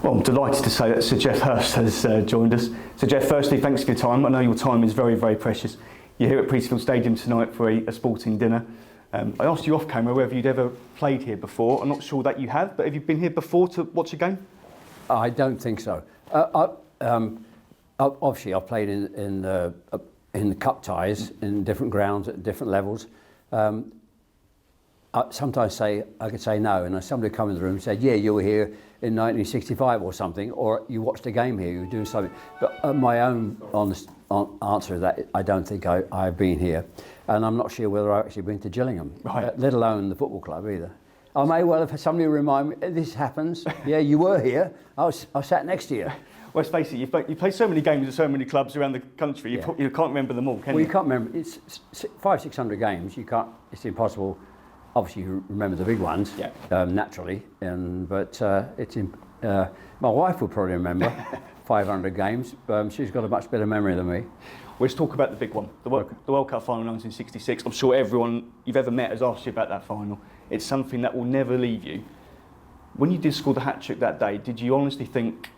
Well, I'm delighted to say that Sir Geoff Hurst has joined us. So Geoff, firstly, thanks for your time. I know your time is very, very precious. You're here at Priestfield Stadium tonight for a sporting dinner. I asked you off camera whether you'd ever played here before. I'm not sure that you have, but have you been here before to watch a game? I don't think so. Obviously, I've played in the cup ties in different grounds at different levels. I sometimes I could say no, and somebody would come in the room and said, yeah, you were here in 1965 or something, or you watched a game here, you were doing something. But my own honest answer is that I don't think I've been here, and I'm not sure whether I've actually been to Gillingham, right. Let alone the football club either. I may well have had somebody remind me, this happens, yeah, you were here, I sat next to you. Well, let's face it, you play so many games at so many clubs around the country, you can't remember them all, can you? Well, you can't remember. It's 500-600 games. You can't. It's impossible. Obviously, you remember the big ones, naturally. But my wife will probably remember 500 games. She's got a much better memory than me. Let's talk about the big one, the World Cup final 1966. I'm sure everyone you've ever met has asked you about that final. It's something that will never leave you. When you did score the hat-trick that day, did you honestly think,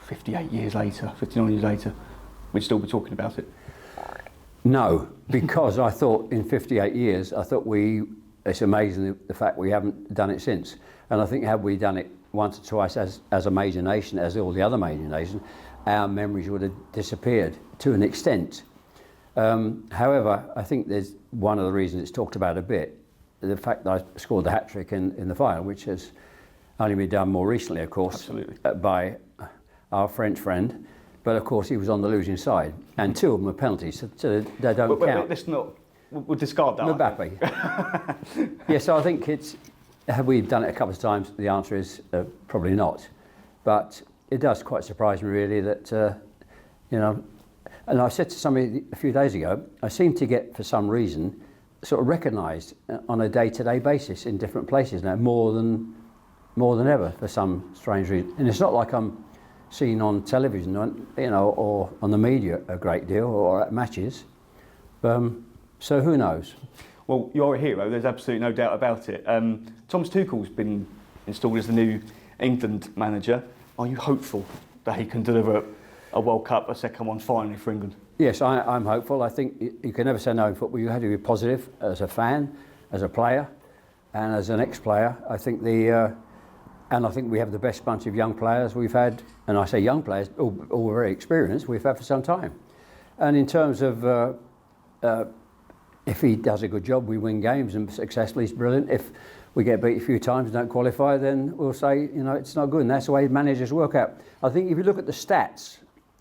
58 years later, 59 years later, we'd still be talking about it? No, because I thought in 58 years, it's amazing the fact we haven't done it since. And I think had we done it once or twice as a major nation, as all the other major nations, our memories would have disappeared to an extent. However, I think there's one of the reasons it's talked about a bit, the fact that I scored the hat-trick in the final, which has only been done more recently, of course, by our French friend. But of course, he was on the losing side. And two of them are penalties, so they don't count. Let's not... We'll discard that. Mbappe. Yeah, so I think have we done it a couple of times? The answer is probably not. But it does quite surprise me really that, and I said to somebody a few days ago, I seem to get, for some reason, sort of recognised on a day-to-day basis in different places now, more than ever for some strange reason. And it's not like I'm seen on television, or on the media a great deal, or at matches. So who knows? Well, you're a hero, there's absolutely no doubt about it. Thomas Tuchel's been installed as the new England manager. Are you hopeful that he can deliver a World Cup, a second one finally for England? Yes, I'm hopeful. I think you can never say no in football. You have to be positive as a fan, as a player, and as an ex-player. I think and I think we have the best bunch of young players we've had, and I say young players, all very experienced, we've had for some time. And in terms of if he does a good job, we win games and successfully, it's brilliant. If we get beat a few times and don't qualify, then we'll say, it's not good. And that's the way managers work out. I think if you look at the stats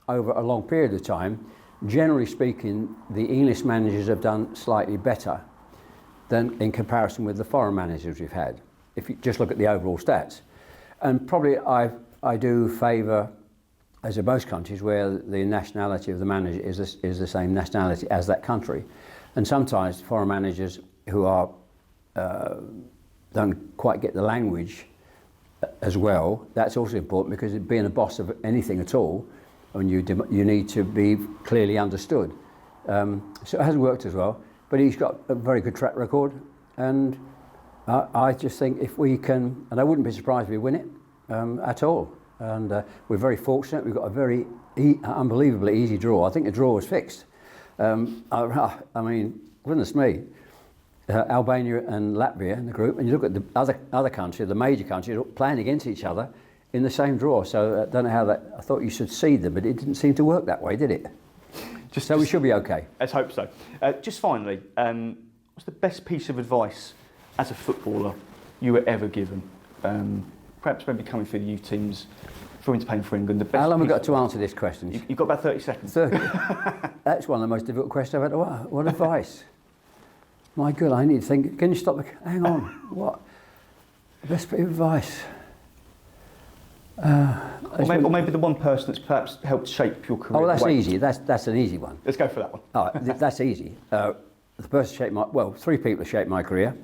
over a long period of time, generally speaking, the English managers have done slightly better than in comparison with the foreign managers we've had, if you just look at the overall stats. And probably I do favour, as in most countries, where the nationality of the manager is the same nationality as that country. And sometimes foreign managers who are don't quite get the language as well, that's also important, because being a boss of anything at all, when you need to be clearly understood. So it hasn't worked as well, but he's got a very good track record, and I just think if we can, and I wouldn't be surprised if we win it at all. And we're very fortunate. We've got a very unbelievably easy draw. I think the draw was fixed. I mean, goodness me, Albania and Latvia in the group, and you look at the other countries, the major countries, playing against each other in the same draw. So I don't know how that. I thought you should seed them, but it didn't seem to work that way, did it? So we should be okay. Let's hope so. Just finally, what's the best piece of advice as a footballer you were ever given? Perhaps maybe coming through the youth teams, through into playing for England. How long have we got to answer this question? You've got about 30 seconds. 30. That's one of the most difficult questions I've had. What advice? My God, I need to think. Can you stop? Hang on. What? Best bit of advice? Or maybe the one person that's perhaps helped shape your career. Oh, that's easy. That's an easy one. Let's go for that one. Oh, that's easy. The person shaped three people have shaped my career.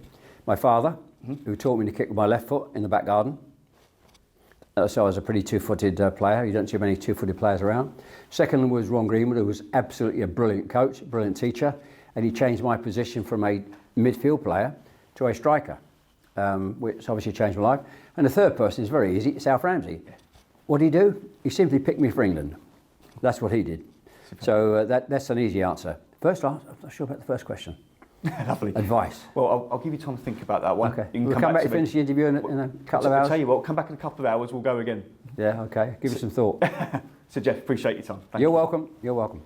My father, who taught me to kick with my left foot in the back garden. So I was a pretty two-footed player. You don't see many two-footed players around. Second was Ron Greenwood, who was absolutely a brilliant coach, a brilliant teacher, and he changed my position from a midfield player to a striker, which obviously changed my life. And the third person is very easy, it's Alf Ramsey. What did he do? He simply picked me for England. That's what he did. So that's an easy answer. First, I'm not sure about the first question. Lovely. Advice. Well, I'll give you time to think about that one. Okay. You can We'll come back to me. finish the interview in a couple of I'll hours. tell you what, come back in a couple of hours, we'll go again. Yeah, okay. Give it some thought. So Geoff, appreciate your time. Thank You're you. welcome. You're welcome.